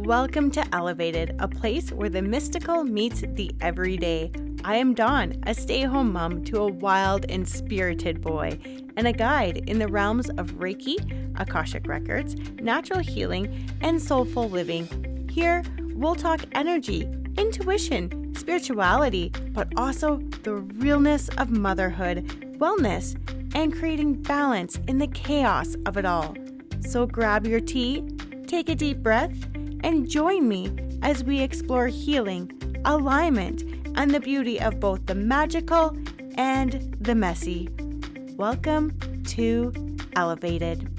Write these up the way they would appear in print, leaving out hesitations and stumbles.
Welcome to Elevated, a place where the mystical meets the everyday. I am Dawn, a stay-at-home mom to a wild and spirited boy, and a guide in the realms of Reiki, Akashic Records, natural healing, and soulful living. Here, we'll talk energy, intuition, spirituality, but also the realness of motherhood, wellness, and creating balance in the chaos of it all. So grab your tea, take a deep breath, and join me as we explore healing, alignment, and the beauty of both the magical and the messy. Welcome to Elevated.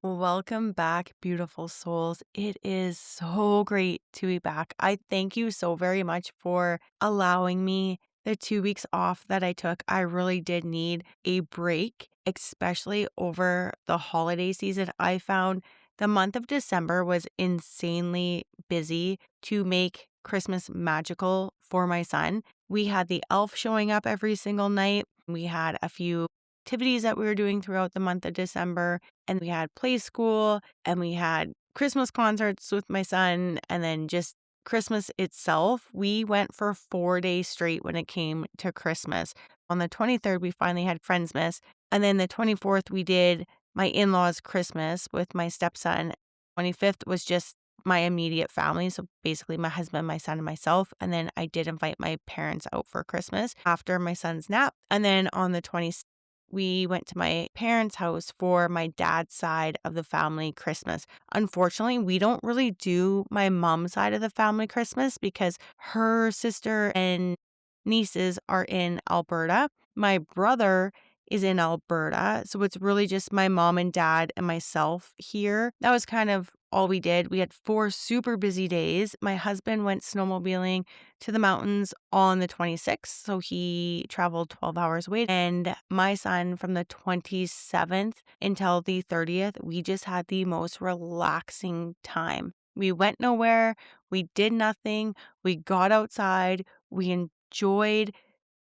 Welcome back, beautiful souls. It is so great to be back. I thank you so very much for allowing me the 2 weeks off that I took. I really did need a break, especially over the holiday season. I found the month of December was insanely busy to make Christmas magical for my son. We had the elf showing up every single night. We had a few activities that we were doing throughout the month of December, and we had play school, and we had Christmas concerts with my son, and then just Christmas itself. We went for 4 days straight when it came to Christmas. On the 23rd, we finally had Friendsmas, and then the 24th, we did my in-laws' Christmas with my stepson. 25th was just my immediate family. So basically my husband, my son, and myself. And then I did invite my parents out for Christmas after my son's nap. And then on the 26th, we went to my parents' house for my dad's side of the family Christmas. Unfortunately, we don't really do my mom's side of the family Christmas because her sister and nieces are in Alberta. My brother is in Alberta. So it's really just my mom and dad and myself here. That was kind of all we did. We had 4 super busy days. My husband went snowmobiling to the mountains on the 26th. So he traveled 12 hours away. And my son from the 27th until the 30th, we just had the most relaxing time. We went nowhere. We did nothing. We got outside. We enjoyed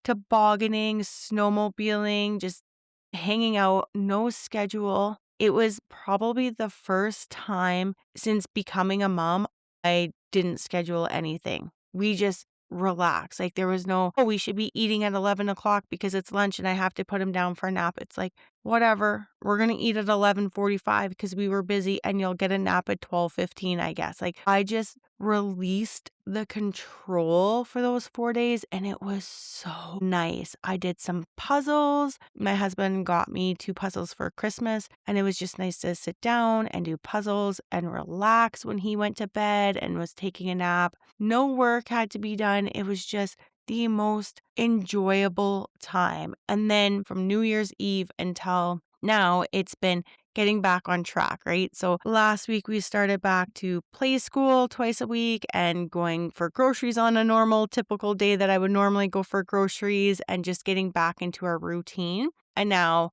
tobogganing, snowmobiling, just hanging out, no schedule. It was probably the first time since becoming a mom I didn't schedule anything. We just relaxed. Like there was no, oh, we should be eating at 11 o'clock because it's lunch and I have to put him down for a nap. It's like, whatever, we're going to eat at 11:45 because we were busy and you'll get a nap at 12:15, I guess. Like I just released the control for those 4 days and it was so nice. I did some puzzles. My husband got me 2 puzzles for Christmas and it was just nice to sit down and do puzzles and relax when he went to bed and was taking a nap. No work had to be done. It was just the most enjoyable time. And then from New Year's Eve until now, it's been getting back on track, right? So last week we started back to play school twice a week and going for groceries on a normal, typical day that I would normally go for groceries and just getting back into our routine. And now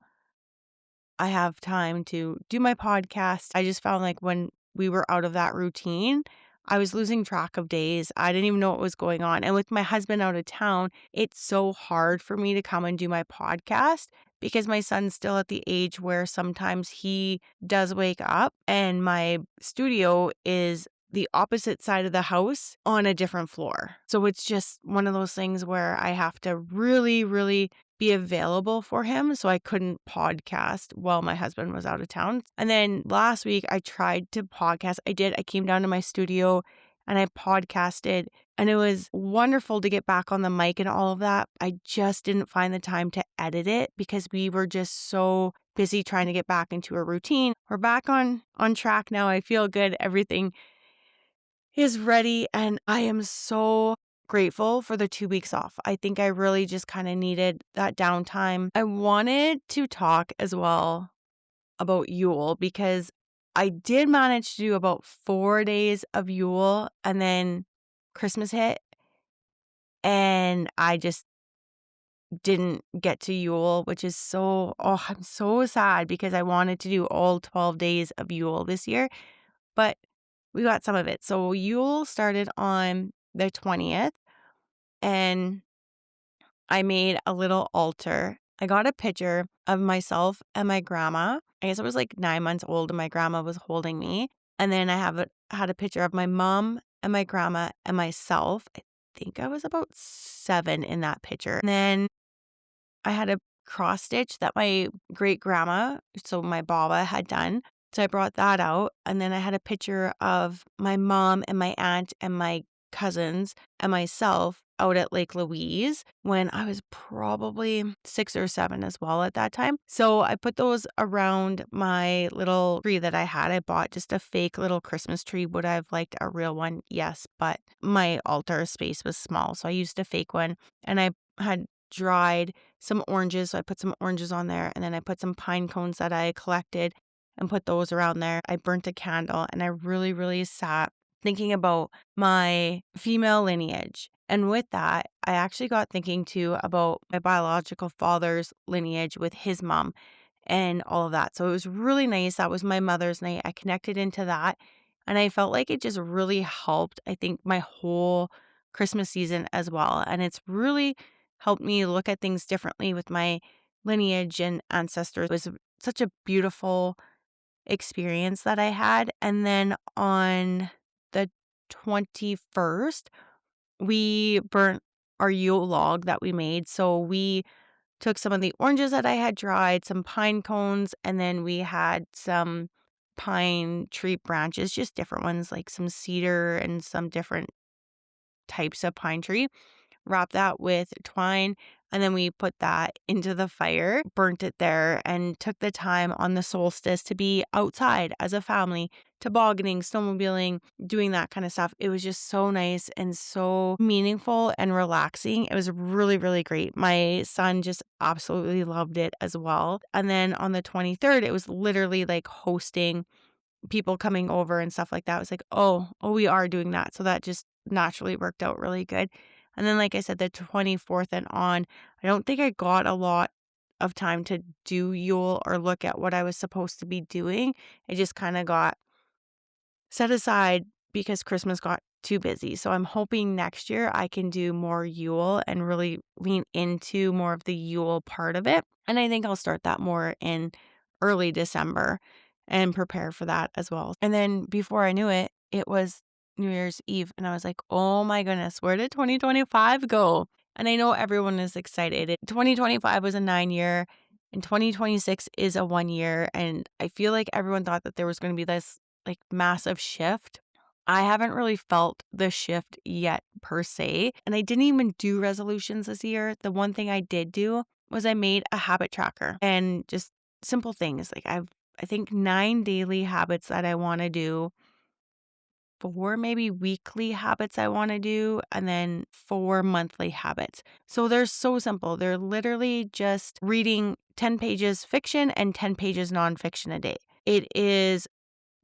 I have time to do my podcast. I just found like when we were out of that routine, I was losing track of days. I didn't even know what was going on. And with my husband out of town, it's so hard for me to come and do my podcast because my son's still at the age where sometimes he does wake up and my studio is the opposite side of the house on a different floor. So it's just one of those things where I have to really, really be available for him. So I couldn't podcast while my husband was out of town. And then last week I tried to podcast. I came down to my studio and I podcasted and it was wonderful to get back on the mic and all of that. I just didn't find the time to edit it because we were just so busy trying to get back into a routine. We're back on track now. I feel good. Everything is ready and I am so grateful for the 2 weeks off. I think I really just kind of needed that downtime. I wanted to talk as well about Yule because I did manage to do about 4 days of Yule and then Christmas hit and I just didn't get to Yule, which is I'm so sad because I wanted to do all 12 days of Yule this year, but we got some of it. So Yule started on the 20th and I made a little altar. I got a picture of myself and my grandma. I guess I was like 9 months old and my grandma was holding me. And then had a picture of my mom and my grandma and myself. I think I was about 7 in that picture. And then I had a cross stitch that my great grandma, so my Baba, had done. So I brought that out. And then I had a picture of my mom and my aunt and my cousins and myself out at Lake Louise when I was probably 6 or 7 as well at that time. So I put those around my little tree that I had. I bought just a fake little Christmas tree. Would I have liked a real one? Yes, but my altar space was small. So I used a fake one, and I had dried some oranges. So I put some oranges on there, and then I put some pine cones that I collected and put those around there. I burnt a candle, and I really, really sat thinking about my female lineage. And with that, I actually got thinking too about my biological father's lineage with his mom and all of that. So it was really nice. That was my mother's night. I connected into that. And I felt like it just really helped, I think, my whole Christmas season as well. And it's really helped me look at things differently with my lineage and ancestors. It was such a beautiful experience that I had. And then on the 21st, we burnt our Yule log that we made. So we took some of the oranges that I had dried, some pine cones, and then we had some pine tree branches, just different ones, like some cedar and some different types of pine tree. Wrap that with twine, and then we put that into the fire, burnt it there, and took the time on the solstice to be outside as a family, tobogganing, snowmobiling, doing that kind of stuff. It was just so nice and so meaningful and relaxing. It was really, really great. My son just absolutely loved it as well. And then on the 23rd, it was literally like hosting people coming over and stuff like that. I was like, oh, we are doing that. So that just naturally worked out really good. And then, like I said, the 24th and on, I don't think I got a lot of time to do Yule or look at what I was supposed to be doing. It just kind of got set aside because Christmas got too busy. So I'm hoping next year I can do more Yule and really lean into more of the Yule part of it. And I think I'll start that more in early December and prepare for that as well. And then before I knew it, it was New Year's Eve. And I was like, oh my goodness, where did 2025 go? And I know everyone is excited. 2025 was a 9-year and 2026 is a 1 year. And I feel like everyone thought that there was going to be this like massive shift. I haven't really felt the shift yet per se. And I didn't even do resolutions this year. The one thing I did do was I made a habit tracker and just simple things. Like I think 9 daily habits that I want to do, 4 maybe weekly habits I want to do, and then 4 monthly habits. So they're so simple. They're literally just reading 10 pages fiction and 10 pages nonfiction a day. It is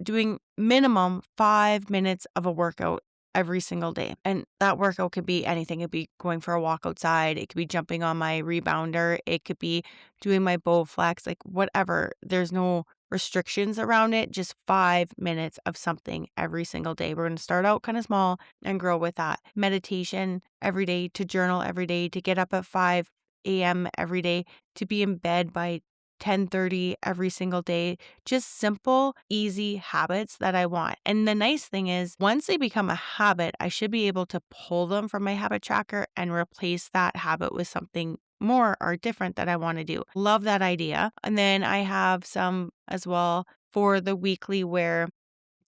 doing minimum 5 minutes of a workout every single day. And that workout could be anything. It could be going for a walk outside. It could be jumping on my rebounder. It could be doing my bow flex, like whatever. There's no restrictions around it. Just 5 minutes of something every single day. We're going to start out kind of small and grow with that. Meditation every day, to journal every day, to get up at 5 a.m. every day, to be in bed by 10:30 every single day. Just simple, easy habits that I want. And the nice thing is, once they become a habit, I should be able to pull them from my habit tracker and replace that habit with something more or different that I want to do. Love that idea. And then I have some as well for the weekly where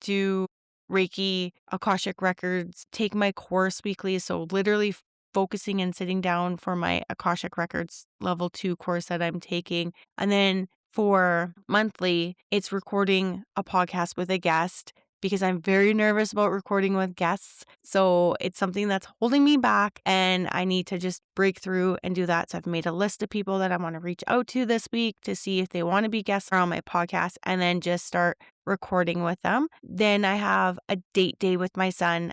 do Reiki, Akashic Records, take my course weekly. So literally focusing and sitting down for my Akashic Records level 2 course that I'm taking. And then for monthly, it's recording a podcast with a guest because I'm very nervous about recording with guests. So it's something that's holding me back and I need to just break through and do that. So I've made a list of people that I want to reach out to this week to see if they want to be guests on my podcast and then just start recording with them. Then I have a date day with my son,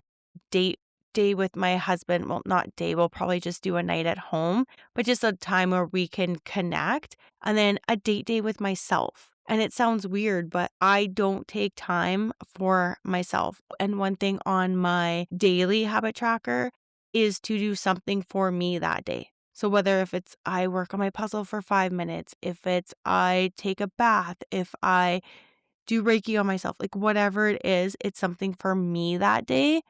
date day with my husband. Well, not day, we'll probably just do a night at home, but just a time where we can connect. And then a date day with myself. And it sounds weird, but I don't take time for myself. And one thing on my daily habit tracker is to do something for me that day. So whether if it's I work on my puzzle for 5 minutes, if it's I take a bath, if I do Reiki on myself, like whatever it is, it's something for me that day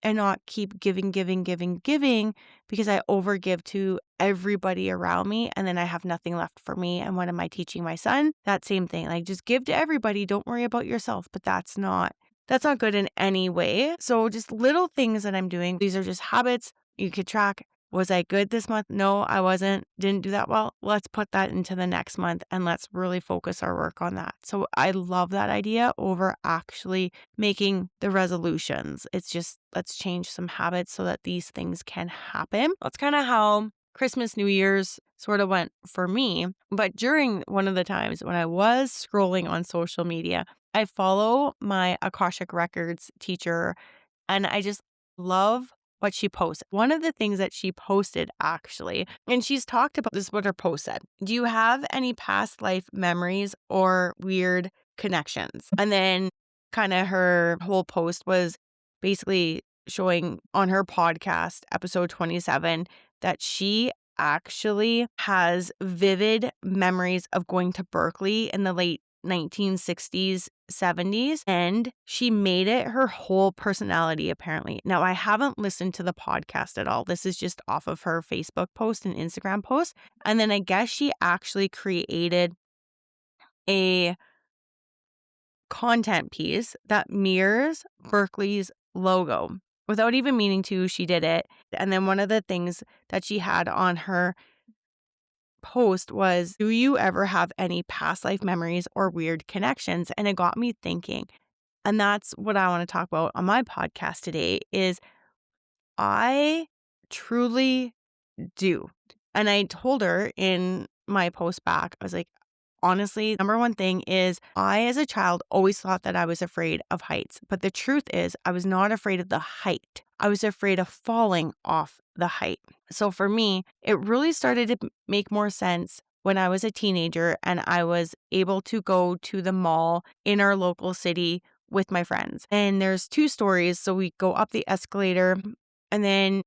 and not keep giving, giving, giving, giving because I overgive to everybody around me and then I have nothing left for me. And what am I teaching my son? That same thing. Like just give to everybody. Don't worry about yourself. But that's not good in any way. So just little things that I'm doing. These are just habits you could track. Was I good this month? No, I wasn't. Didn't do that well. Let's put that into the next month and let's really focus our work on that. So I love that idea over actually making the resolutions. It's just let's change some habits so that these things can happen. That's kind of how Christmas, New Year's sort of went for me. But during one of the times when I was scrolling on social media, I follow my Akashic Records teacher and I just love what she posts. One of the things that she posted actually, and she's talked about this, is what her post said. Do you have any past life memories or weird connections? And then kind of her whole post was basically showing on her podcast, episode 27, that she actually has vivid memories of going to Berkeley in the late 1960s, 70s, and she made it her whole personality, apparently. Now, I haven't listened to the podcast at all. This is just off of her Facebook post and Instagram post. And then I guess she actually created a content piece that mirrors Berkeley's logo. Without even meaning to, she did it. And then one of the things that she had on her post was, do you ever have any past life memories or weird connections? And it got me thinking. And that's what I want to talk about on my podcast today is I truly do. And I told her in my post back, I was like, honestly, number one thing is I, as a child, always thought that I was afraid of heights. But the truth is, I was not afraid of the height. I was afraid of falling off the height. So for me, it really started to make more sense when I was a teenager and I was able to go to the mall in our local city with my friends. And there's two stories. So we go up the escalator and then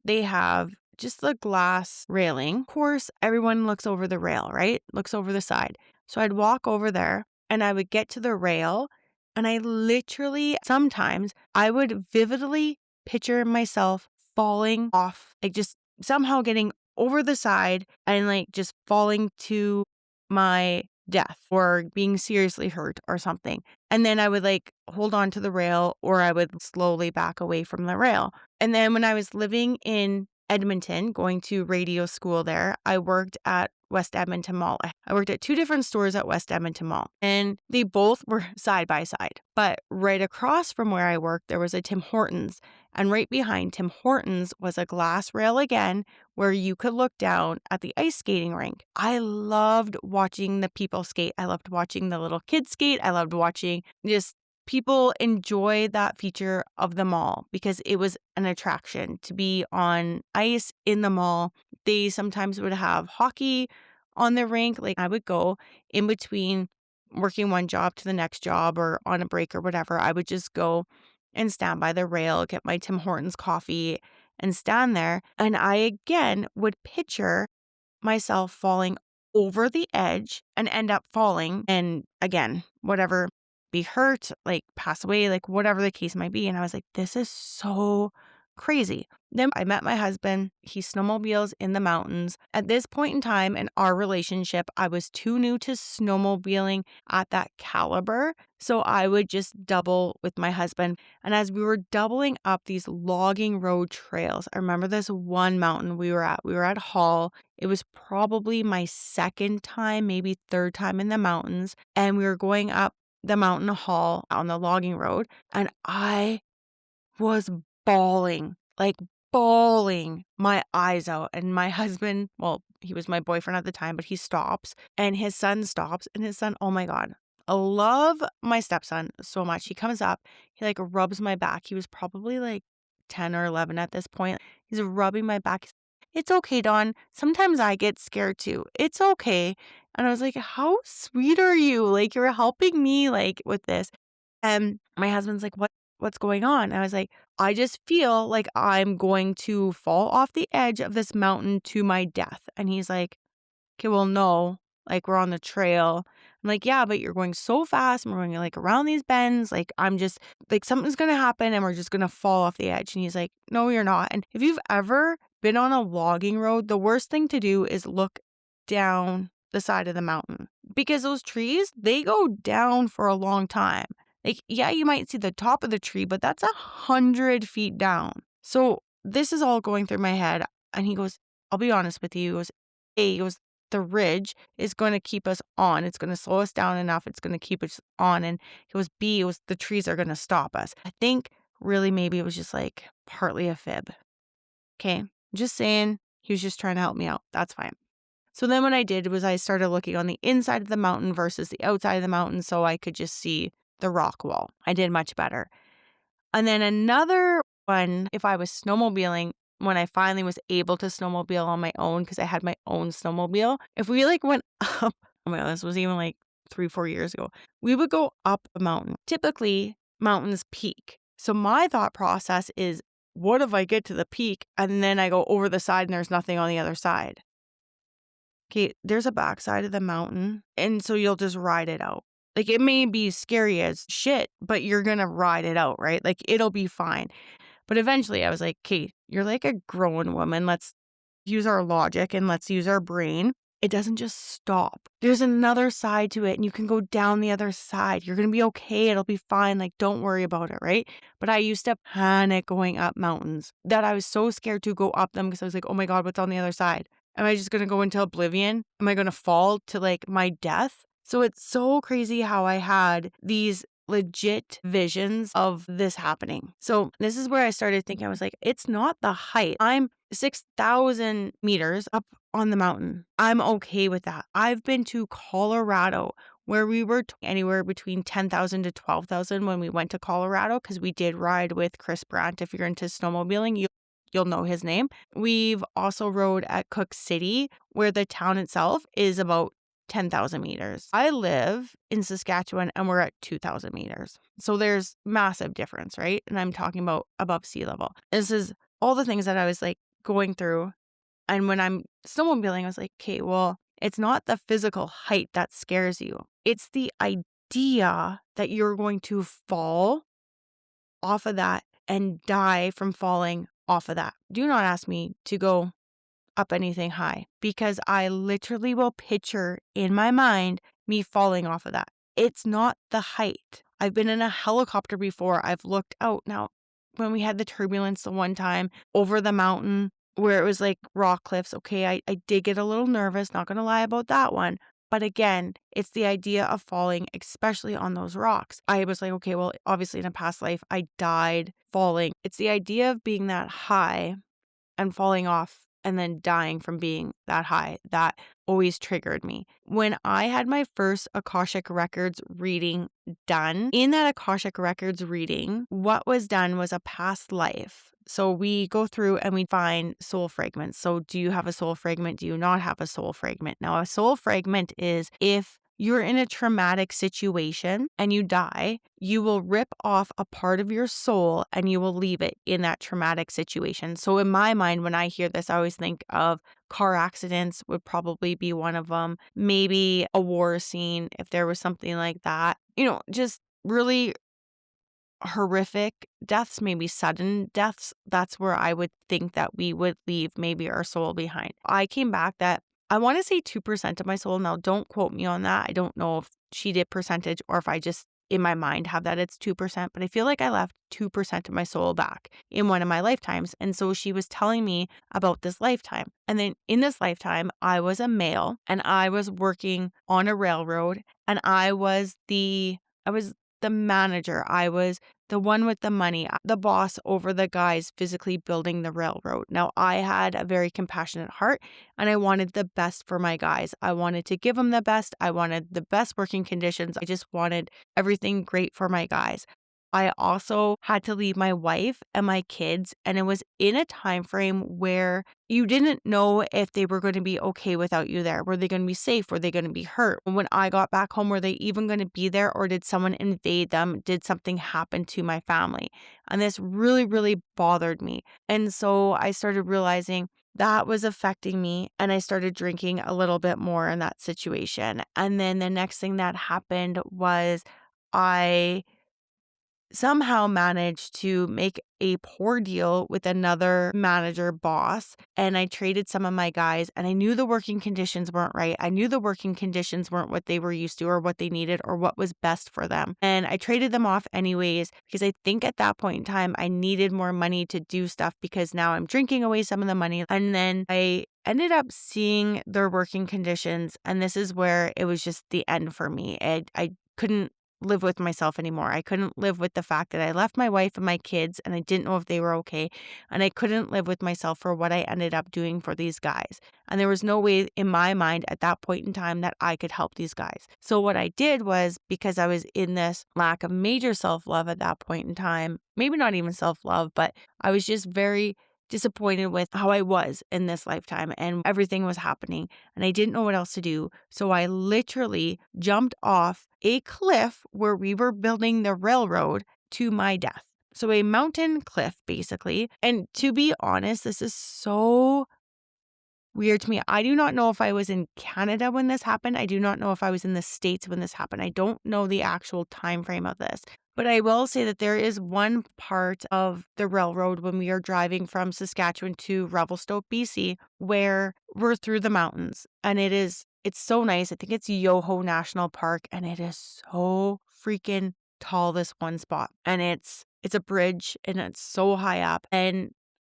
they have just the glass railing. Of course, everyone looks over the rail, right? Looks over the side. So I'd walk over there and I would get to the rail and I literally, sometimes I would vividly picture myself falling off, like just somehow getting over the side and like just falling to my death or being seriously hurt or something. And then I would like hold on to the rail or I would slowly back away from the rail. And then when I was living in Edmonton, going to radio school there, I worked at West Edmonton Mall. I worked at two different stores at West Edmonton Mall, and they both were side by side. But right across from where I worked, there was a Tim Hortons. And right behind Tim Hortons was a glass rail again where you could look down at the ice skating rink. I loved watching the people skate. I loved watching the little kids skate. I loved watching just people enjoy that feature of the mall because it was an attraction to be on ice in the mall. They sometimes would have hockey on the rink. Like I would go in between working one job to the next job or on a break or whatever. I would just go and stand by the rail, get my Tim Hortons coffee and stand there. And I again would picture myself falling over the edge and end up falling. And again, whatever, be hurt, like pass away, like whatever the case might be. And I was like, this is so crazy. Then I met my husband. He snowmobiles in the mountains. At this point in time in our relationship, I was too new to snowmobiling at that caliber. So I would just double with my husband. And as we were doubling up these logging road trails, I remember this one mountain we were at. We were at Hall. It was probably my second time, maybe third time in the mountains. And we were going up the mountain Hall on the logging road. And I was bawling my eyes out. And my husband, well, he was my boyfriend at the time, but he stops and his son stops. And his son, oh my God, I love my stepson so much. He comes up, he like rubs my back. He was probably like 10 or 11 at this point. He's rubbing my back. It's okay, Dawn. Sometimes I get scared too. It's okay. And I was like, how sweet are you? Like, you're helping me like with this. And my husband's like, what's going on? And I was like, I just feel like I'm going to fall off the edge of this mountain to my death. And he's like, okay, well, no, like we're on the trail. I'm like, yeah, but you're going so fast and we're going like around these bends. Like, I'm just like, something's going to happen and we're just going to fall off the edge. And he's like, no, you're not. And if you've ever been on a logging road, the worst thing to do is look down the side of the mountain because those trees, they go down for a long time. Like, yeah, you might see the top of the tree, but that's 100 feet down. So this is all going through my head. And he goes, I'll be honest with you. He goes, A, he goes, the ridge is going to keep us on. It's going to slow us down enough. It's going to keep us on. And he goes, B, it was the trees are going to stop us. I think really maybe it was just like partly a fib. Okay. Just saying he was just trying to help me out. That's fine. So then what I did was I started looking on the inside of the mountain versus the outside of the mountain so I could just see the rock wall. I did much better. And then another one, if I was snowmobiling, when I finally was able to snowmobile on my own, because I had my own snowmobile, if we like went up, oh my God, this was even like 3-4 years ago, we would go up a mountain. Typically, mountains peak. So my thought process is, what if I get to the peak and then I go over the side and there's nothing on the other side? Okay, there's a backside of the mountain, and so you'll just ride it out. Like, it may be scary as shit, but you're gonna ride it out, right? Like, it'll be fine. But eventually I was like, Kate, you're like a grown woman. Let's use our logic and let's use our brain. It doesn't just stop. There's another side to it and you can go down the other side. You're going to be okay. It'll be fine. Like, don't worry about it, right? But I used to panic going up mountains that I was so scared to go up them because I was like, oh my God, what's on the other side? Am I just going to go into oblivion? Am I going to fall to like my death? So it's so crazy how I had these legit visions of this happening. So this is where I started thinking, I was like, it's not the height. I'm 6,000 meters up on the mountain. I'm okay with that. I've been to Colorado where we were anywhere between 10,000 to 12,000 when we went to Colorado because we did ride with Chris Brandt. If you're into snowmobiling, you'll know his name. We've also rode at Cook City where the town itself is about 10,000 meters. I live in Saskatchewan and we're at 2,000 meters. So there's massive difference, right? And I'm talking about above sea level. This is all the things that I was like going through. And when I'm snowmobiling, I was like, okay, well, it's not the physical height that scares you. It's the idea that you're going to fall off of that and die from falling off of that. Do not ask me to go up anything high because I literally will picture in my mind me falling off of that. It's not the height. I've been in a helicopter before. I've looked out. Now, when we had the turbulence the one time over the mountain where it was like rock cliffs, okay, I did get a little nervous, not going to lie about that one. But again, it's the idea of falling, especially on those rocks. I was like, okay, well, obviously in a past life, I died falling. It's the idea of being that high and falling off and then dying from being that high. That always triggered me. When I had my first Akashic Records reading done, in that Akashic Records reading, what was done was a past life. So we go through and we find soul fragments. So do you have a soul fragment? Do you not have a soul fragment? Now, a soul fragment is if you're in a traumatic situation and you die, you will rip off a part of your soul and you will leave it in that traumatic situation. So in my mind, when I hear this, I always think of car accidents would probably be one of them. Maybe a war scene, if there was something like that. Just really horrific deaths, maybe sudden deaths. That's where I would think that we would leave maybe our soul behind. I came back that I want to say 2% of my soul. Now, don't quote me on that. I don't know if she did percentage or if I just in my mind have that it's 2%, but I feel like I left 2% of my soul back in one of my lifetimes. And so she was telling me about this lifetime. And then in this lifetime, I was a male and I was working on a railroad and I was the manager. I was the one with the money, the boss over the guys physically building the railroad. Now, I had a very compassionate heart and I wanted the best for my guys. I wanted to give them the best. I wanted the best working conditions. I just wanted everything great for my guys. I also had to leave my wife and my kids, and it was in a time frame where you didn't know if they were going to be okay without you there. Were they going to be safe? Were they going to be hurt? When I got back home, were they even going to be there, or did someone invade them? Did something happen to my family? And this really, really bothered me. And so I started realizing that was affecting me, and I started drinking a little bit more in that situation. And then the next thing that happened was I somehow managed to make a poor deal with another manager boss, and I traded some of my guys, and I knew the working conditions weren't right. I knew the working conditions weren't what they were used to or what they needed or what was best for them. And I traded them off anyways because I think at that point in time I needed more money to do stuff because now I'm drinking away some of the money. And then I ended up seeing their working conditions, and this is where it was just the end for me. I couldn't live with myself anymore. I couldn't live with the fact that I left my wife and my kids and I didn't know if they were okay. And I couldn't live with myself for what I ended up doing for these guys. And there was no way in my mind at that point in time that I could help these guys. So what I did was, because I was in this lack of major self-love at that point in time, maybe not even self-love, but I was just very disappointed with how I was in this lifetime and everything was happening and I didn't know what else to do. So I literally jumped off a cliff where we were building the railroad to my death. So a mountain cliff, basically. And to be honest, this is so weird to me. I do not know if I was in Canada when this happened. I do not know if I was in the States when this happened. I don't know the actual time frame of this. But I will say that there is one part of the railroad when we are driving from Saskatchewan to Revelstoke, BC, where we're through the mountains. And it's so nice. I think it's Yoho National Park, and it is so freaking tall, this one spot. And it's a bridge and it's so high up. And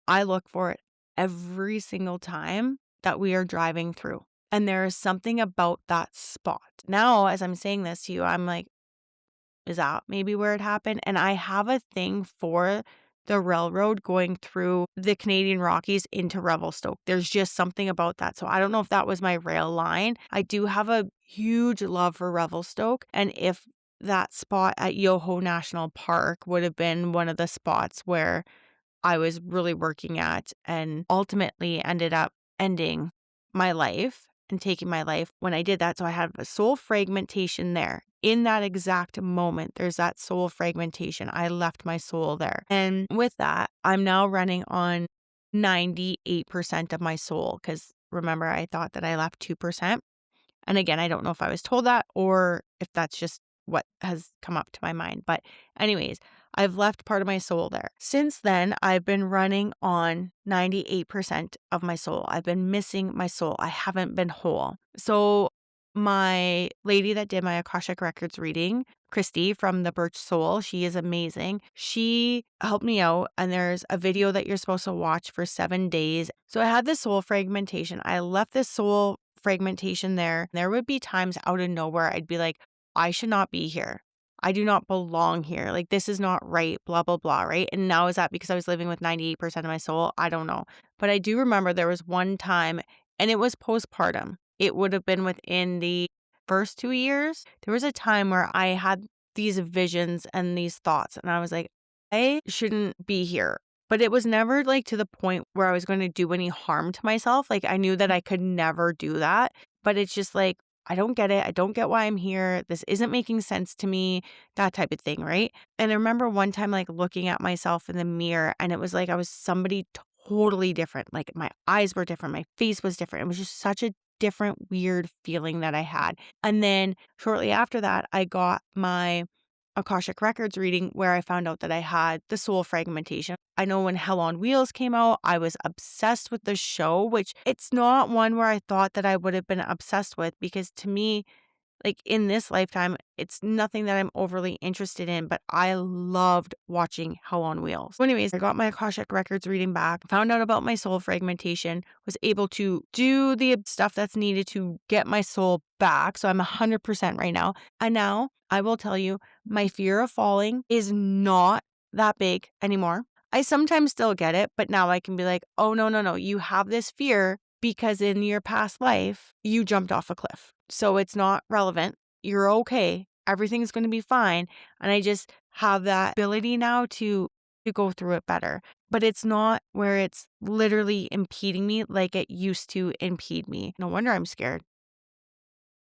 I look for it every single time that we are driving through. And there is something about that spot. Now, as I'm saying this to you, I'm like, is that maybe where it happened? And I have a thing for the railroad going through the Canadian Rockies into Revelstoke. There's just something about that. So I don't know if that was my rail line. I do have a huge love for Revelstoke. And if that spot at Yoho National Park would have been one of the spots where I was really working at and ultimately ended up ending my life and taking my life when I did that. So I had a soul fragmentation there. In that exact moment, there's that soul fragmentation. I left my soul there. And with that, I'm now running on 98% of my soul because remember, I thought that I left 2%. And again, I don't know if I was told that or if that's just what has come up to my mind. But anyways, I've left part of my soul there. Since then, I've been running on 98% of my soul. I've been missing my soul. I haven't been whole. So my lady that did my Akashic Records reading, Christy from the Birch Soul, she is amazing. She helped me out, and there's a video that you're supposed to watch for 7 days. So I had this soul fragmentation. I left this soul fragmentation there. There would be times out of nowhere I'd be like, I should not be here. I do not belong here. Like, this is not right, blah, blah, blah, right? And now is that because I was living with 98% of my soul? I don't know. But I do remember there was one time, and it was postpartum. It would have been within the first 2 years. There was a time where I had these visions and these thoughts, and I was like, I shouldn't be here. But it was never like to the point where I was going to do any harm to myself. Like, I knew that I could never do that. But it's just like, I don't get it. I don't get why I'm here. This isn't making sense to me, that type of thing, right? And I remember one time like looking at myself in the mirror and it was like I was somebody totally different. Like my eyes were different. My face was different. It was just such a different, weird feeling that I had. And then shortly after that, I got my Akashic Records reading where I found out that I had the soul fragmentation. I know when Hell on Wheels came out, I was obsessed with the show, which it's not one where I thought that I would have been obsessed with because to me, like in this lifetime, it's nothing that I'm overly interested in, but I loved watching Hell on Wheels. So anyways, I got my Akashic Records reading back, found out about my soul fragmentation, was able to do the stuff that's needed to get my soul back. So I'm 100% right now. And now I will tell you, my fear of falling is not that big anymore. I sometimes still get it, but now I can be like, oh, no. You have this fear because in your past life, you jumped off a cliff. So it's not relevant. You're okay. Everything's going to be fine. And I just have that ability now to go through it better. But it's not where it's literally impeding me like it used to impede me. No wonder I'm scared.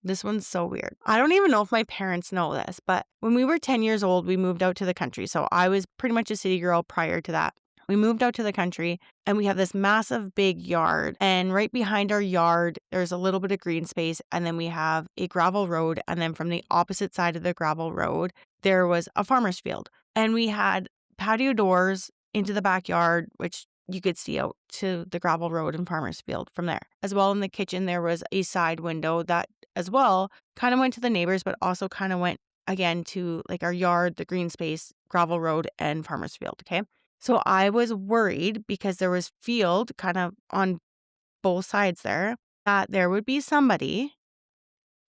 This one's so weird. I don't even know if my parents know this, but when we were 10 years old, we moved out to the country. So I was pretty much a city girl prior to that. We moved out to the country and we have this massive big yard. And right behind our yard, there's a little bit of green space. And then we have a gravel road. And then from the opposite side of the gravel road, there was a farmer's field. And we had patio doors into the backyard, which you could see out to the gravel road and farmer's field from there. As well, in the kitchen, there was a side window that as well kind of went to the neighbors, but also kind of went again to like our yard, the green space, gravel road, and farmer's field. Okay. So I was worried because there was field kind of on both sides there that there would be somebody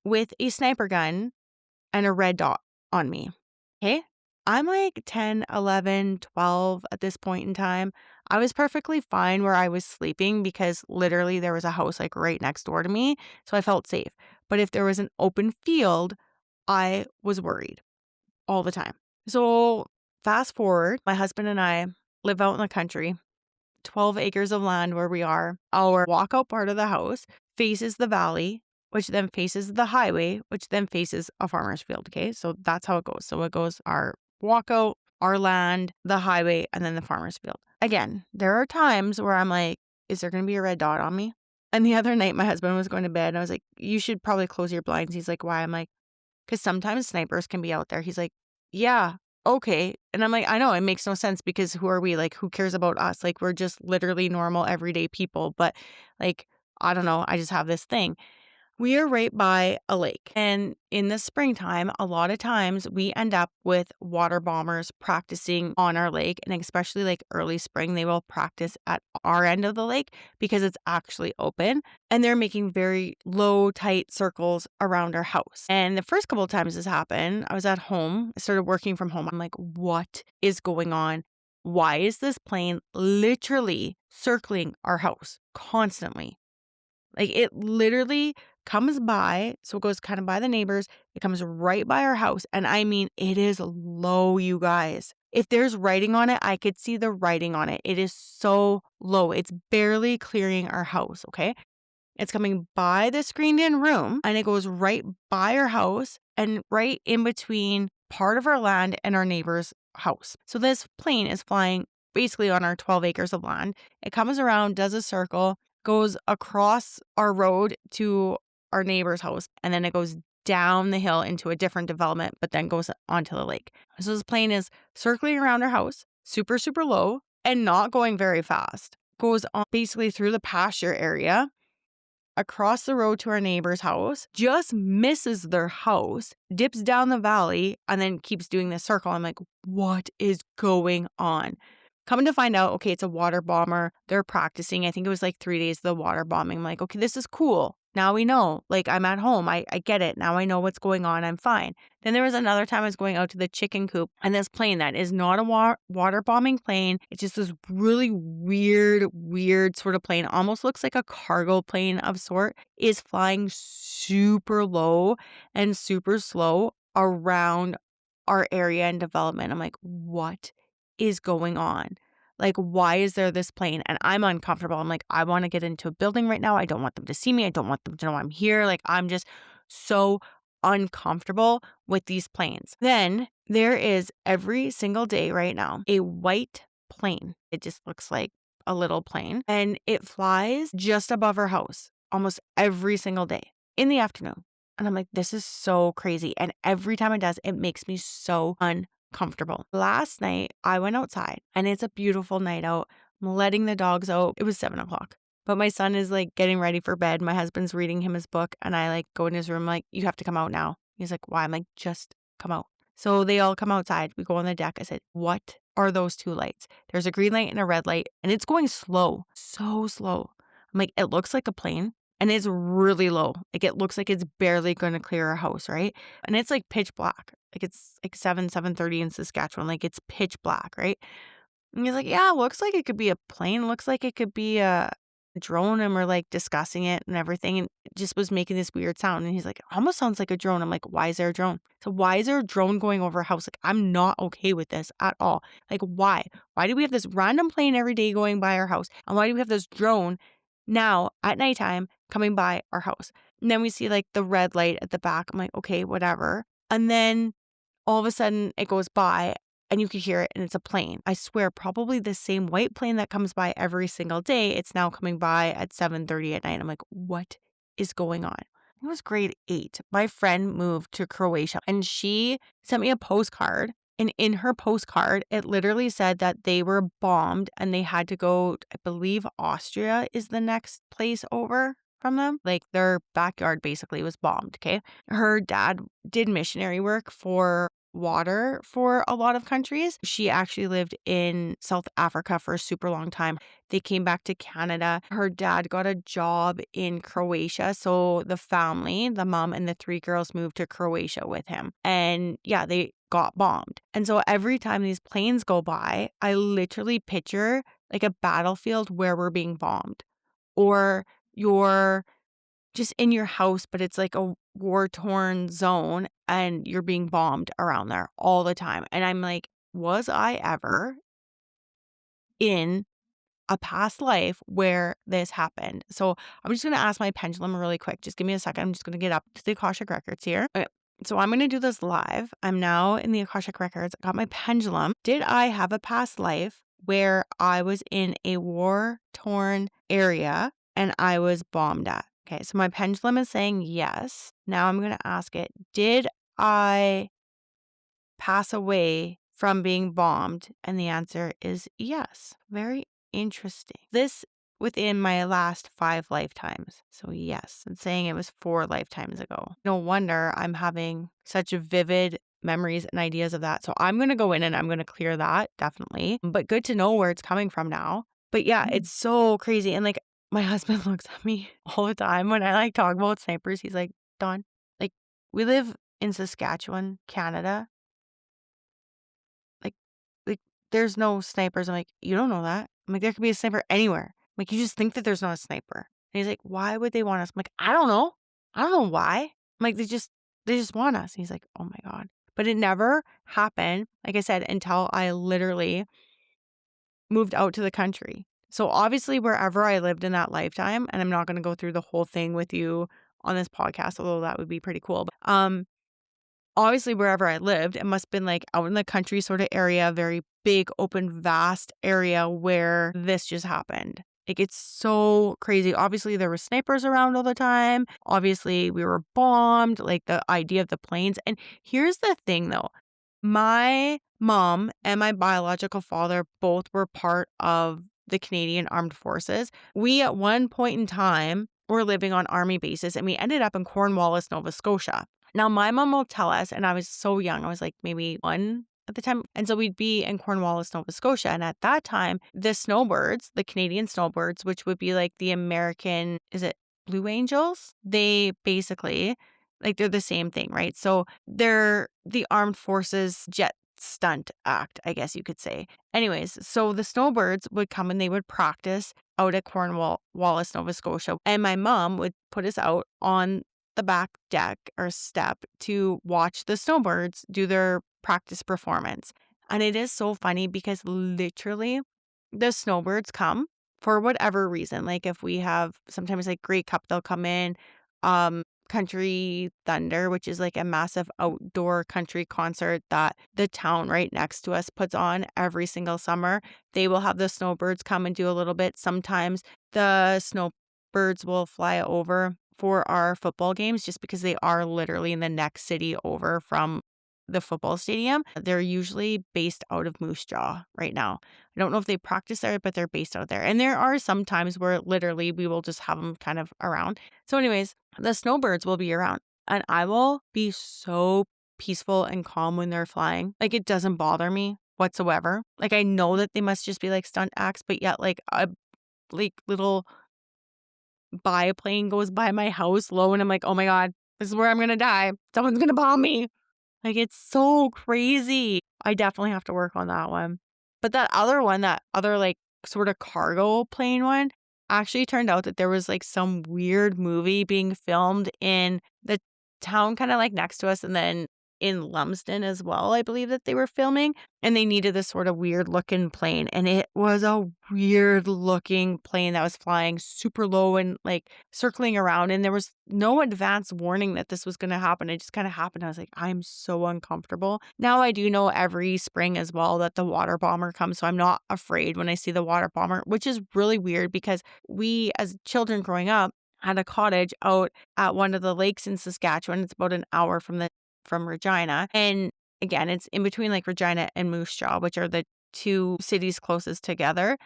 with a sniper gun and a red dot on me. Okay. I'm like 10, 11, 12 at this point in time. I was perfectly fine where I was sleeping because literally there was a house like right next door to me. So I felt safe. But if there was an open field, I was worried all the time. So fast forward, my husband and I live out in the country, 12 acres of land where we are. Our walkout part of the house faces the valley, which then faces the highway, which then faces a farmer's field. Okay. So that's how it goes. So it goes our walkout, our land, the highway, and then the farmer's field. Again, there are times where I'm like, is there going to be a red dot on me? And the other night, my husband was going to bed and I was like, you should probably close your blinds. He's like, why? I'm like, because sometimes snipers can be out there. He's like, yeah, okay. And I'm like, I know it makes no sense because who are we? Like, who cares about us? Like, we're just literally normal, everyday people. But like, I don't know. I just have this thing. We are right by a lake. And in the springtime, a lot of times we end up with water bombers practicing on our lake. And especially like early spring, they will practice at our end of the lake because it's actually open. And they're making very low, tight circles around our house. And the first couple of times this happened, I was at home. I started working from home. I'm like, what is going on? Why is this plane literally circling our house constantly? Like it literally comes by, so it goes kind of by the neighbors. It comes right by our house. And I mean, it is low, you guys. If there's writing on it, I could see the writing on it. It is so low. It's barely clearing our house, okay? It's coming by the screened in room and it goes right by our house and right in between part of our land and our neighbor's house. So this plane is flying basically on our 12 acres of land. It comes around, does a circle, goes across our road to our neighbor's house, and then it goes down the hill into a different development, but then goes onto the lake. So this plane is circling around our house, super, super low and not going very fast. Goes on basically through the pasture area, across the road to our neighbor's house, just misses their house, dips down the valley, and then keeps doing this circle. I'm like, what is going on? Coming to find out, okay, it's a water bomber. They're practicing. I think it was like 3 days of the water bombing. I'm like, okay, this is cool. Now we know. Like, I'm at home. I get it. Now I know what's going on. I'm fine. Then there was another time I was going out to the chicken coop, and this plane that is not a water bombing plane. It's just this really weird sort of plane. Almost looks like a cargo plane of sort, is flying super low and super slow around our area and development. I'm like, what is going on? Like, why is there this plane? And I'm uncomfortable. I'm like, I want to get into a building right now. I don't want them to see me. I don't want them to know I'm here. Like, I'm just so uncomfortable with these planes. Then there is every single day right now a white plane. It just looks like a little plane and it flies just above our house almost every single day in the afternoon. And I'm like, this is so crazy. And every time it does, it makes me so uncomfortable. Last night, I went outside and it's a beautiful night out. I'm letting the dogs out. It was 7:00. But my son is like getting ready for bed. My husband's reading him his book. And I like go in his room, like, you have to come out now. He's like, why? I'm like, just come out. So they all come outside. We go on the deck. I said, what are those two lights? There's a green light and a red light. And it's going slow, so slow. I'm like, it looks like a plane. And it's really low. Like it looks like it's barely going to clear our house, right? And it's like pitch black. Like it's like 7:30 in Saskatchewan. Like it's pitch black, right? And he's like, yeah, looks like it could be a plane. Looks like it could be a drone. And we're like discussing it and everything. And it just was making this weird sound. And he's like, it almost sounds like a drone. I'm like, why is there a drone? So why is there a drone going over a house? Like, I'm not okay with this at all. Like, why? Why do we have this random plane every day going by our house? And why do we have this drone now at nighttime coming by our house? And then we see like the red light at the back. I'm like, okay, whatever. And then all of a sudden it goes by and you could hear it, and it's a plane. I swear, probably the same white plane that comes by every single day. It's now coming by at 7:30 at night. I'm like, what is going on? It was grade 8. My friend moved to Croatia and she sent me a postcard. And in her postcard, it literally said that they were bombed and they had to go, I believe Austria is the next place over from them. Like their backyard basically was bombed. Okay. Her dad did missionary work for water for a lot of countries. She actually lived in South Africa for a super long time. They came back to Canada. Her dad got a job in Croatia. So the family, the mom and the 3 girls moved to Croatia with him. And yeah, they got bombed. And so every time these planes go by, I literally picture like a battlefield where we're being bombed, or you're just in your house, but it's like a war-torn zone and you're being bombed around there all the time. And I'm like, was I ever in a past life where this happened? So I'm just going to ask my pendulum really quick. Just give me a second. I'm just going to get up to the Akashic Records here. Okay. So I'm going to do this live. I'm now in the Akashic Records. I got my pendulum. Did I have a past life where I was in a war-torn area and I was bombed at? Okay, so my pendulum is saying yes. Now I'm going to ask it, did I pass away from being bombed? And the answer is yes. Very interesting. This within my last 5 lifetimes. So yes, it's saying it was 4 lifetimes ago. No wonder I'm having such vivid memories and ideas of that. So I'm going to go in and I'm going to clear that, definitely. But good to know where it's coming from now. But yeah, it's so crazy. And like my husband looks at me all the time when I like talk about snipers. He's like, Dawn, like we live in Saskatchewan, Canada. Like, like there's no snipers. I'm like, you don't know that. I'm like, there could be a sniper anywhere. I'm like, you just think that there's not a sniper. And he's like, why would they want us? I'm like, I don't know. I don't know why. I'm like, they just want us. And he's like, oh my God. But it never happened, like I said, until I literally moved out to the country. So obviously wherever I lived in that lifetime, and I'm not going to go through the whole thing with you on this podcast, although that would be pretty cool. But obviously wherever I lived, it must have been like out in the country sort of area, very big, open, vast area where this just happened. Like it's so crazy. Obviously there were snipers around all the time. Obviously we were bombed, like the idea of the planes. And here's the thing though. My mom and my biological father both were part of the Canadian Armed Forces. We at one point in time were living on army bases and we ended up in Cornwallis, Nova Scotia. Now, my mom will tell us, and I was so young, I was like maybe 1 at the time. And so we'd be in Cornwallis, Nova Scotia. And at that time, the snowbirds, the Canadian snowbirds, which would be like the American, is it Blue Angels? They basically, like they're the same thing, right? So they're the Armed Forces Jet Stunt Act, I guess you could say. Anyways, so the snowbirds would come and they would practice out at Cornwallis, Nova Scotia. And my mom would put us out on the back deck or step to watch the snowbirds do their practice performance. And it is so funny because literally the snowbirds come for whatever reason. Like if we have sometimes like Grey Cup, they'll come in. Country Thunder, which is like a massive outdoor country concert that the town right next to us puts on every single summer. They will have the snowbirds come and do a little bit. Sometimes the snowbirds will fly over for our football games just because they are literally in the next city over from the football stadium. They're usually based out of Moose Jaw right now. I don't know if they practice there, but they're based out there. And there are some times where literally we will just have them kind of around. So anyways, the snowbirds will be around and I will be so peaceful and calm when they're flying. Like it doesn't bother me whatsoever. Like I know that they must just be like stunt acts, but yet like a little biplane goes by my house low and I'm like, oh my God, this is where I'm going to die. Someone's going to bomb me. Like, it's so crazy. I definitely have to work on that one. But that other one, that other like sort of cargo plane one, actually turned out that there was like some weird movie being filmed in the town kind of like next to us. And then in Lumsden as well, I believe that they were filming, and they needed this sort of weird looking plane. And it was a weird looking plane that was flying super low and like circling around. And there was no advance warning that this was going to happen. It just kind of happened. I was like, I'm so uncomfortable. Now I do know every spring as well that the water bomber comes. So I'm not afraid when I see the water bomber, which is really weird because we as children growing up had a cottage out at one of the lakes in Saskatchewan. It's about an hour from Regina. And again, it's in between like Regina and Moose Jaw, which are the two cities closest together.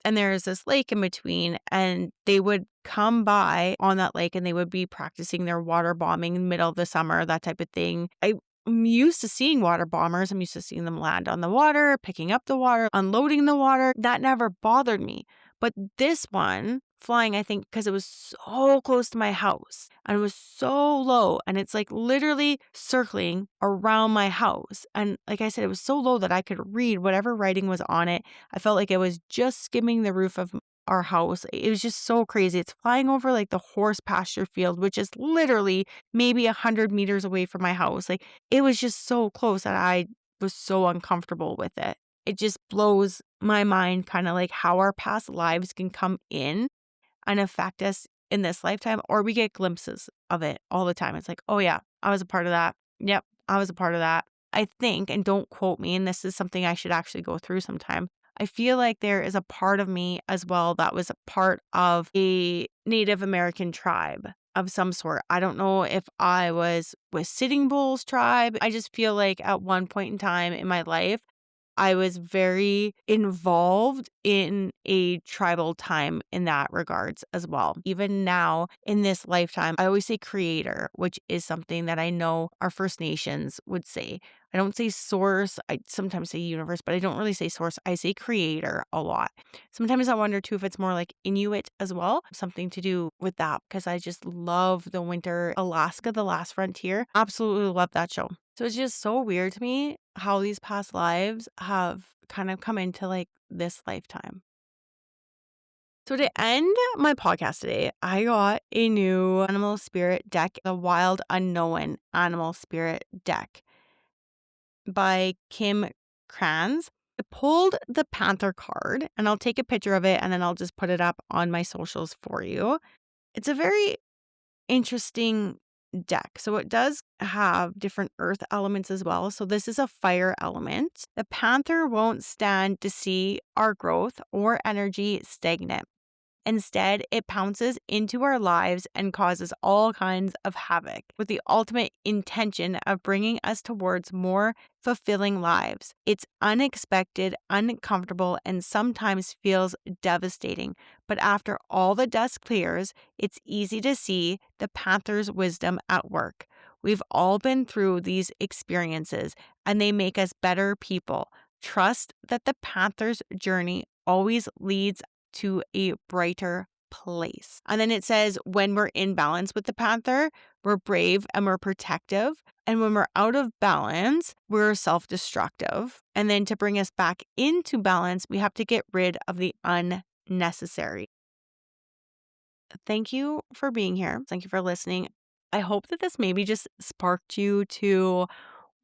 And there's this lake in between, and they would come by on that lake and they would be practicing their water bombing in the middle of the summer, that type of thing. I'm used to seeing water bombers. I'm used to seeing them land on the water, picking up the water, unloading the water. That never bothered me. But this one flying, I think, because it was so close to my house and it was so low and it's like literally circling around my house. And like I said, it was so low that I could read whatever writing was on it. I felt like it was just skimming the roof of our house. It was just so crazy. It's flying over like the horse pasture field, which is literally maybe 100 meters away from my house. Like it was just so close that I was so uncomfortable with it. It just blows my mind kind of like how our past lives can come in and affect us in this lifetime, or we get glimpses of it all the time. It's like, oh yeah, I was a part of that. Yep, I was a part of that. I think, and don't quote me, and this is something I should actually go through sometime. I feel like there is a part of me as well that was a part of a Native American tribe of some sort. I don't know if I was with Sitting Bull's tribe. I just feel like at one point in time in my life, I was very involved in a tribal time in that regards as well. Even now in this lifetime, I always say creator, which is something that I know our First Nations would say. I don't say source. I sometimes say universe, but I don't really say source. I say creator a lot. Sometimes I wonder too if it's more like Inuit as well, something to do with that, because I just love the winter Alaska, The Last Frontier. Absolutely love that show. So it's just so weird to me how these past lives have kind of come into like this lifetime. So to end my podcast today, I got a new animal spirit deck, the Wild Unknown Animal Spirit deck by Kim Kranz. I pulled the Panther card and I'll take a picture of it and then I'll just put it up on my socials for you. It's a very interesting deck. So it does have different earth elements as well. So this is a fire element. The Panther won't stand to see our growth or energy stagnant. Instead, it pounces into our lives and causes all kinds of havoc with the ultimate intention of bringing us towards more fulfilling lives. It's unexpected, uncomfortable, and sometimes feels devastating. But after all the dust clears, it's easy to see the Panther's wisdom at work. We've all been through these experiences, and they make us better people. Trust that the Panther's journey always leads to a brighter place. And then it says, when we're in balance with the Panther, we're brave and we're protective. And when we're out of balance, we're self-destructive. And then to bring us back into balance, we have to get rid of the unnecessary. Thank you for being here. Thank you for listening. I hope that this maybe just sparked you to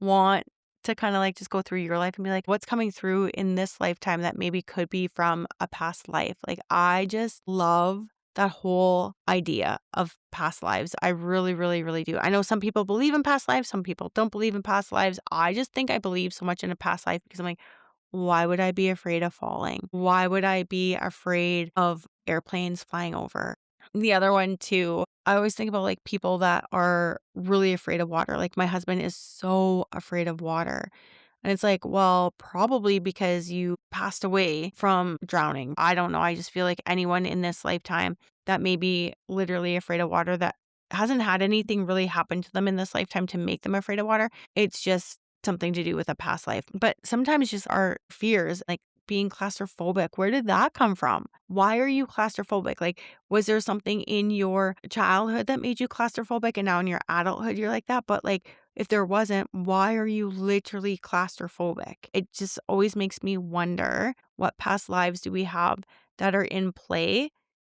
want to kind of like just go through your life and be like, what's coming through in this lifetime that maybe could be from a past life? Like, I just love that whole idea of past lives. I really, really, really do. I know some people believe in past lives. Some people don't believe in past lives. I just think I believe so much in a past life because I'm like, why would I be afraid of falling? Why would I be afraid of airplanes flying over? The other one too, I always think about like people that are really afraid of water. Like my husband is so afraid of water. And it's like, well, probably because you passed away from drowning. I don't know. I just feel like anyone in this lifetime that may be literally afraid of water that hasn't had anything really happen to them in this lifetime to make them afraid of water. It's just something to do with a past life. But sometimes just our fears, like being claustrophobic, where did that come from? Why are you claustrophobic? Like, was there something in your childhood that made you claustrophobic and now in your adulthood you're like that? But like, if there wasn't, why are you literally claustrophobic? It just always makes me wonder, what past lives do we have that are in play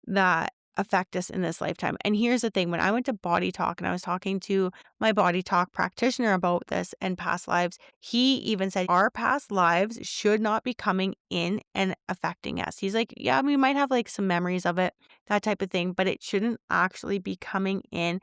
that affect us in this lifetime. And here's the thing, when I went to Body Talk and I was talking to my Body Talk practitioner about this and past lives, he even said our past lives should not be coming in and affecting us. He's like, yeah, we might have like some memories of it, that type of thing, but it shouldn't actually be coming in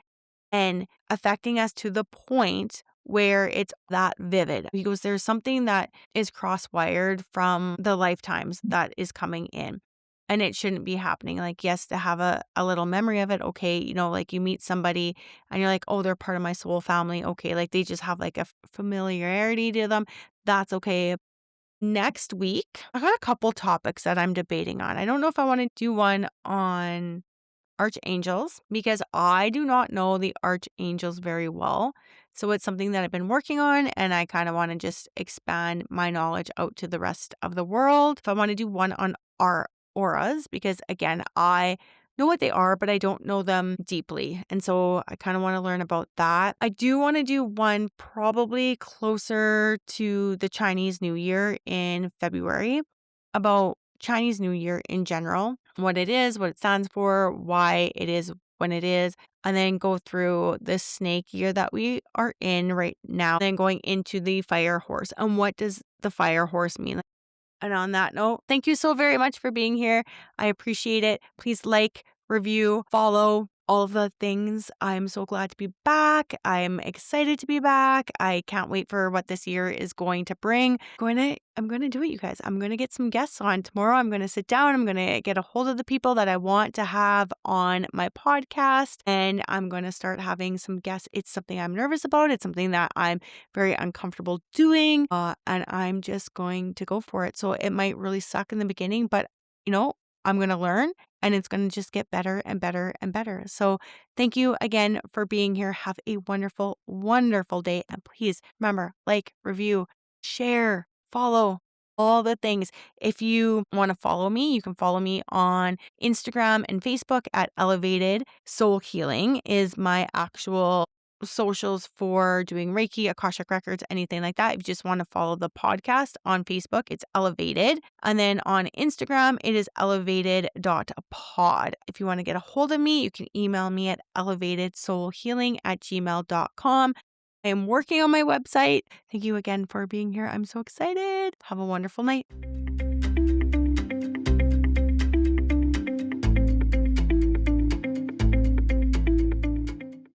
and affecting us to the point where it's that vivid. He goes, there's something that is cross-wired from the lifetimes that is coming in. And it shouldn't be happening. Like, yes, to have a little memory of it. Okay. Like you meet somebody and you're like, oh, they're part of my soul family. Okay. Like they just have like a familiarity to them. That's okay. Next week, I got a couple topics that I'm debating on. I don't know if I want to do one on archangels because I do not know the archangels very well. So it's something that I've been working on and I kind of want to just expand my knowledge out to the rest of the world. If I want to do one on our auras, because again, I know what they are, but I don't know them deeply. And so I kind of want to learn about that. I do want to do one probably closer to the Chinese New Year in February about Chinese New Year in general, what it is, what it stands for, why it is when it is, and then go through the snake year that we are in right now, then going into the fire horse. And what does the fire horse mean? And on that note, thank you so very much for being here. I appreciate it. Please like, review, follow, all of the things. I'm so glad to be back. I'm excited to be back. I can't wait for what this year is going to bring. I'm going to do it, you guys. I'm going to get some guests on tomorrow. I'm going to sit down. I'm going to get a hold of the people that I want to have on my podcast, and I'm going to start having some guests. It's something I'm nervous about. It's something that I'm very uncomfortable doing, and I'm just going to go for it. So it might really suck in the beginning, but I'm going to learn and it's going to just get better and better and better. So thank you again for being here. Have a wonderful, wonderful day. And please remember, like, review, share, follow, all the things. If you want to follow me, you can follow me on Instagram and Facebook at Elevated Soul Healing is my actual socials for doing Reiki, Akashic Records, anything like that. If you just want to follow the podcast on Facebook, it's Elevated. And then on Instagram, it is elevated.pod. If you want to get a hold of me, you can email me at elevatedsoulhealing@gmail.com. I am working on my website. Thank you again for being here. I'm so excited. Have a wonderful night.